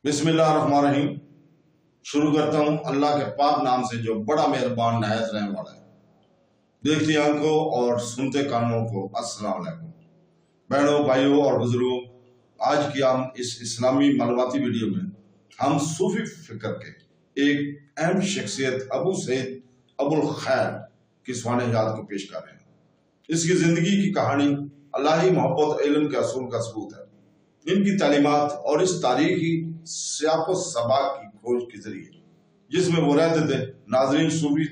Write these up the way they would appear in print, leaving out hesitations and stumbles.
بسم اللہ الرحمن الرحیم۔ شروع کرتا ہوں اللہ کے پاک نام سے جو بڑا مہربان نہایت رحم والا ہے۔ دیکھتی آنکھوں اور سنتے کانوں کو السلام علیکم۔ بہنوں، بھائیوں اور بزرگوں، آج کی ہم اس اسلامی معلوماتی ویڈیو میں ہم صوفی فکر کے ایک اہم شخصیت ابو سعید ابو الخیر کی سوانح یاد کو پیش کر رہے ہیں۔ اس کی زندگی کی کہانی الہی محبت علم کے اصول کا ثبوت ہے۔ ان کی تعلیمات اور اس تاریخی سیاق و سباق کی کھوج کے ذریعے جس میں وہ رہتے تھے، ناظرین صوفی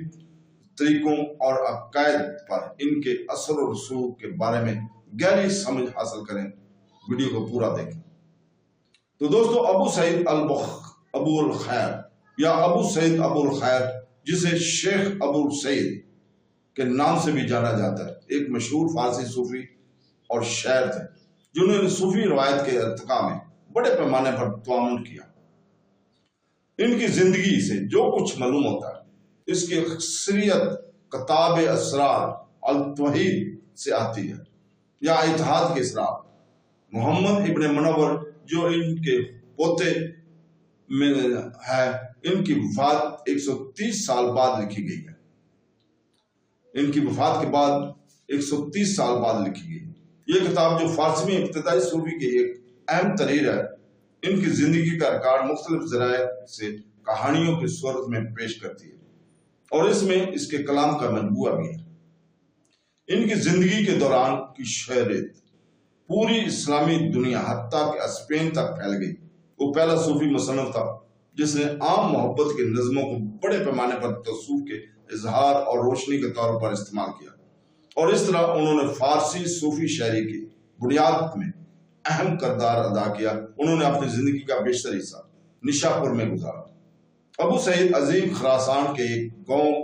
طریقوں اور عقائد پر ان کے اثر و رسوخ کے بارے میں گہری سمجھ حاصل کریں۔ ویڈیو کو پورا دیکھیں۔ تو دوستو، ابو سعید ابو الخیر یا ابو سعید ابو الخیر، جسے شیخ ابو سعید کے نام سے بھی جانا جاتا ہے، ایک مشہور فارسی صوفی اور شاعر تھے جنہوں نے صوفی روایت کے ارتقاء میں بڑے پیمانے پر تعاون کیا۔ ان کی زندگی سے جو کچھ معلوم ہوتا ہے، اس کی اکثریت کتاب اسرار التوحید سے آتی ہے یا اتحاد کے اسرار۔ محمد ابن منور جو ان کے پوتے میں ہے، ان کی وفات 130 سال بعد لکھی گئی ہے۔ ان کی وفات کے بعد 130 سال بعد لکھی گئی ہے۔ یہ کتاب جو فارسی میں ابتدائی صوفی کی ایک اہم تحریر ہے، ان کی زندگی کا ریکارڈ مختلف ذرائع سے کہانیوں کی صورت میں پیش کرتی ہے، اور اس میں اس کے کلام کا مجموعہ بھی ہے۔ ان کی زندگی کے دوران کی شہرت پوری اسلامی دنیا حتیٰ کہ اسپین تک پھیل گئی۔ وہ پہلا صوفی مصنف تھا جس نے عام محبت کے نظموں کو بڑے پیمانے پر تصوف کے اظہار اور روشنی کے طور پر استعمال کیا، اور اس طرح انہوں نے فارسی صوفی شاعری کی بنیاد میں اہم کردار ادا کیا۔ انہوں نے اپنی زندگی کا بیشتر حصہ نشاپور میں گزارا۔ ابو سعید عظیم خراسان کے ایک گاؤں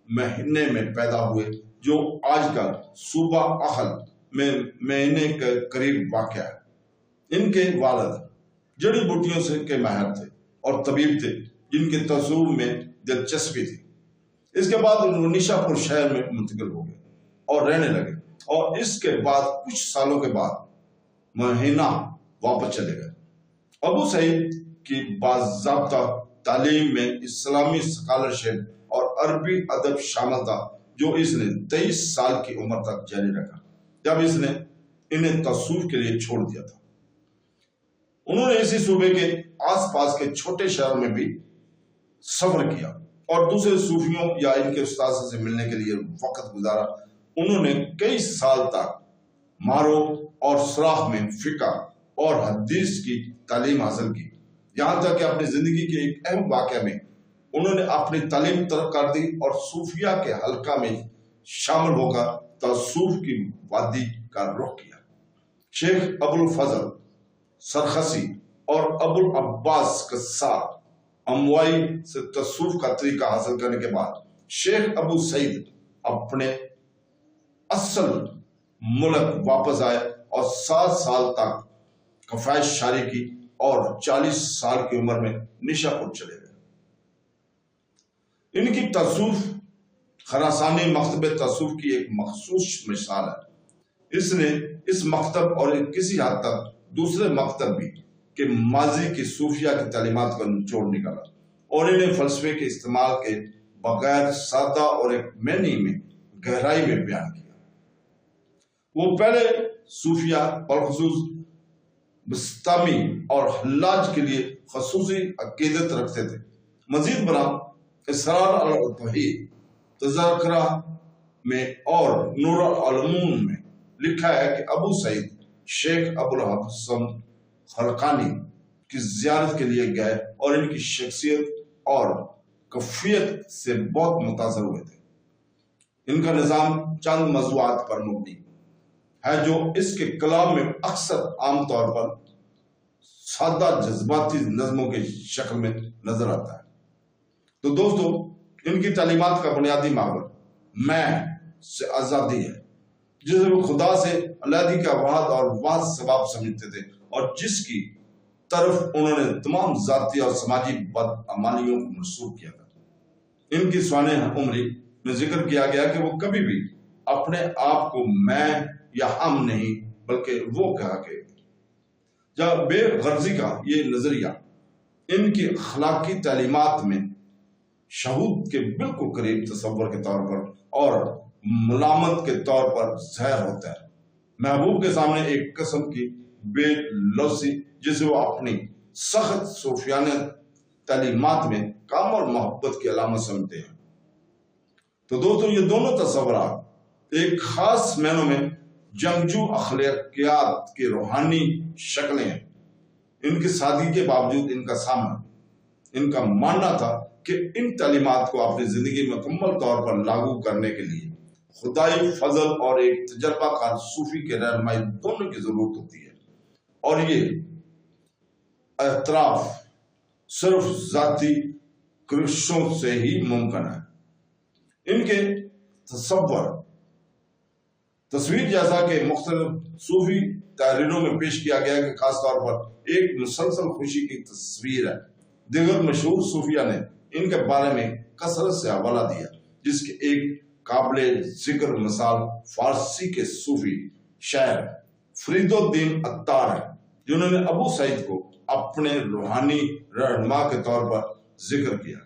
مہینے میں پیدا ہوئے جو آج کل صوبہ اخل میں مہینے کے قریب واقع ہے۔ ان کے والد جڑی بوٹیوں سے کے ماہر تھے اور طبیب تھے جن کے تصوف میں دلچسپی تھی۔ اس کے بعد انہوں نے نشاپور شہر میں منتقل ہو گئے اور رہنے لگے، اور اس کے بعد کچھ سالوں کے بعد مہینہ واپس چلے گئے۔ ابو سعید کی باضابطہ تعلیم میں اسلامی سکالرشپ اور عربی ادب شامل تھا، جو اس نے 23 سال کی عمر تک جاری رکھا جب اس نے انہیں تصوف کے لیے چھوڑ دیا تھا۔ انہوں نے اسی صوبے کے آس پاس کے چھوٹے شہروں میں بھی سفر کیا اور دوسرے صوفیوں یا ان کے استاذ سے ملنے کے لیے وقت گزارا۔ انہوں نے کئی سال تک مارو اور سراخ میں فقہ اور حدیث کی تعلیم حاصل کی، یہاں تک کہ اپنی زندگی کے ایک اہم واقعہ میں انہوں نے اپنی تعلیم ترک کر دی اور صوفیہ کے حلقہ میں شامل ہو کر تصوف کی وادی کا رخ کیا۔ شیخ ابو الفضل سرخسی اور ابو العباس قصار اموائی سے تصوف کا طریقہ حاصل کرنے کے بعد شیخ ابو سعید اپنے اصل ملک واپس آئے اور 7 سال تک کفایت شاری کی اور 40 سال کی عمر میں نشاپور چلے گئے۔ ان کی تصوف خراسانی مکتب تصوف کی ایک مخصوص مثال ہے۔ اس نے اس مکتب اور کسی حد تک دوسرے مکتب بھی کہ ماضی کی صوفیہ کی تعلیمات کا نچوڑ نکالا اور انہیں فلسفے کے استعمال کے بغیر سادہ اور ایک معنی میں گہرائی میں بیان کیا۔ وہ پہلے صوفیہ بالخصوص بسطامی اور حلاج کے لیے خصوصی عقیدت رکھتے تھے۔ مزید برآں اسرار التوحید تذکرہ میں اور نور العلوم میں لکھا ہے کہ ابو سعید شیخ ابو الحسن خرقانی کی زیارت کے لیے گئے اور ان کی شخصیت اور کفیت سے بہت متاثر ہوئے تھے۔ ان کا نظام چند موضوعات پر مبنی ہے جو اس کے کلام میں اکثر عام طور پر سادہ جذباتی نظموں کی شکل میں نظر آتا ہے۔ تو دوستو، ان کی تعلیمات کا بنیادی محور میں سے آزادی ہے، جسے وہ خدا سے علیحدگی کا وحد اور واحد ثواب سمجھتے تھے، اور جس کی طرف انہوں نے تمام ذاتی اور سماجی بدعمالیوں کو منسوخ کیا تھا۔ ان کی سوانح عمری میں ذکر کیا گیا کہ وہ کبھی بھی اپنے آپ کو میں یا ہم نہیں بلکہ وہ کہا کہ جب بے غرضی کا یہ نظریہ ان کی اخلاقی تعلیمات میں شہود کے بالکل قریب تصور کے طور پر اور ملامت کے طور پر ظاہر ہوتا ہے۔ محبوب کے سامنے ایک قسم کی بے لوثی جسے وہ اپنی سخت صوفیانہ تعلیمات میں کام اور محبت کی علامت سمجھتے ہیں۔ تو دوستو یہ دونوں تصورات ایک خاص معنوں میں جنگجو اخلاقیات کی روحانی شکلیں ہیں۔ ان کی سادگی کے باوجود ان کا ماننا تھا کہ ان تعلیمات کو اپنی زندگی میں مکمل طور پر لاگو کرنے کے لیے خدائی فضل اور ایک تجربہ کار صوفی کے رہنمائی دونوں کی ضرورت ہوتی ہے، اور یہ اعتراف صرف ذاتی کوششوں سے ہی ممکن ہے۔ ان کے تصویر جیسا کہ مختلف صوفی تحریروں میں پیش کیا گیا ہے کہ خاص طور پر ایک مسلسل خوشی کی تصویر ہے۔ دیگر مشہور صوفیہ نے ان کے بارے میں کثرت سے حوالہ دیا، جس کے ایک قابل ذکر مثال فارسی کے صوفی شاعر فرید الدین عطار ہے، جنہوں نے ابو سعید کو اپنے روحانی رہنما کے طور پر ذکر کیا۔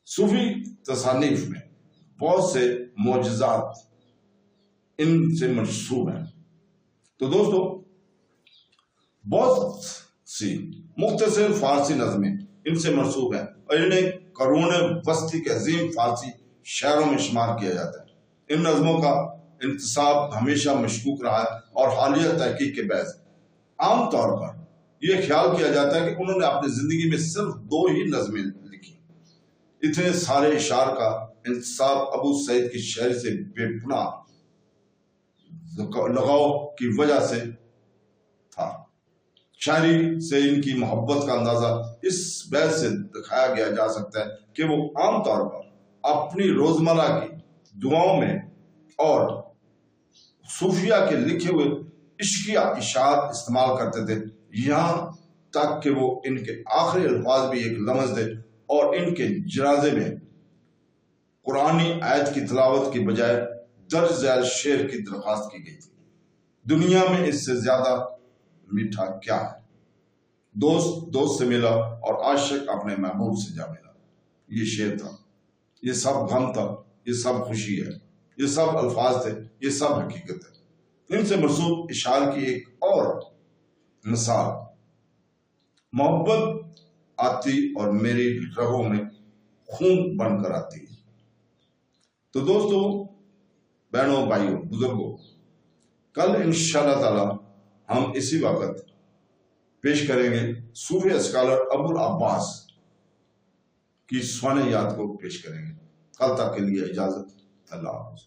صوفی تصانیف میں بہت سے معجزات ان سے منسوب ہیں۔ تو دوستو بہت سی مختصر فارسی نظمیں ان سے منسوب ہیں اور انہیں قرون وسطی کے عظیم فارسی شاعروں میں شمار کیا جاتا ہے۔ ان نظموں کا انتساب ہمیشہ مشکوک رہا ہے اور حالیہ تحقیق کے باعث عام طور پر یہ خیال کیا جاتا ہے کہ انہوں نے اپنی زندگی میں صرف 2 ہی نظمیں لکھی۔ اتنے سارے اشعار کا انتساب ابو سعید کی شاعری سے بے پناہ لگاؤ کی وجہ سے تھا۔ شاعری سے ان کی محبت کا اندازہ اس بات سے دکھایا گیا جا سکتا ہے کہ وہ عام طور پر اپنی روزمرہ کی دعاؤں میں اور صوفیہ کے لکھے ہوئے عشقیہ اشعار استعمال کرتے تھے، یہاں تک کہ وہ ان کے آخری الفاظ بھی ایک لمس تھے اور ان کے جنازے میں قرآنی آیت کی تلاوت کی بجائے درج ذیل شعر کی درخواست کی گئی تھی۔ دنیا میں اس سے زیادہ میٹھا کیا ہے؟ دوست سے ملا اور عاشق اپنے محبوب سے جا ملا۔ یہ شعر تھا، یہ سب غم تھا، یہ سب خوشی ہے، یہ سب الفاظ تھے، یہ سب حقیقت ہے۔ ان سے مرسوم اشعار کی ایک اور مثال، محبت آتی اور میری رگوں میں خون بن کر آتی ہے۔ تو دوستو، بہنوں، بھائیوں، بزرگوں، کل انشاءاللہ تعالی ہم اسی وقت پیش کریں گے صوفی اسکالر ابو العباس کی سوانح یاد کو پیش کریں گے۔ کل تک کے لیے اجازت، اللہ حافظ۔